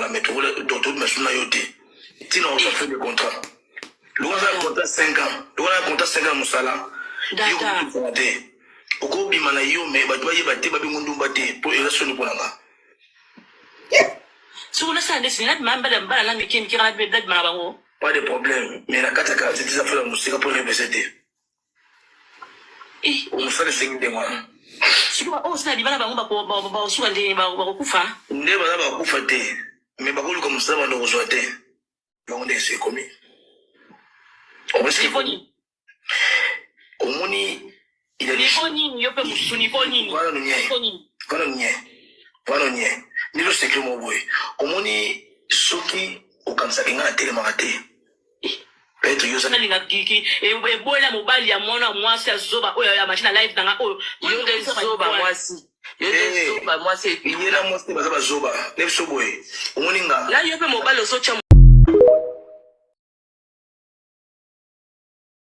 la mettre docteur Masuna yote. Tina on fait le contrat. Le on a un contrat 5 ans. Le on a un contrat 5 ans musala. D'accord. Oko bimana yo me ba doye ba te ba bi mundu ba te pour relation pour nga. Sur le sang de sinat mamba de mbala mi kim kira be dad ma bango. Pas de problème, mais la kataka c'est des affaires musique pour représenter. On fait le signe de moi. Si tu vas ça di bana bango ba suka ndi ba kufa. Nde ba kufa te. Mais ba kulu comme ça ba no zoate. Bango de c'est commis. On va se foni. Omoni il a dit foni yo pe musuni foni. Voilà nous nie. Voilà nie. Ni le secret mo boy. Omoni soki okanisa kinga tele makate. Petro yosa ninga kiki e bola mobali ya mwana mwasi azoba oyo ya machine live nanga oyo yo de zoba mwasi. Yo de zoba mwasi yela mwasi baza bazoba. Leso boy. Omoni nga. Là yo pe mobali so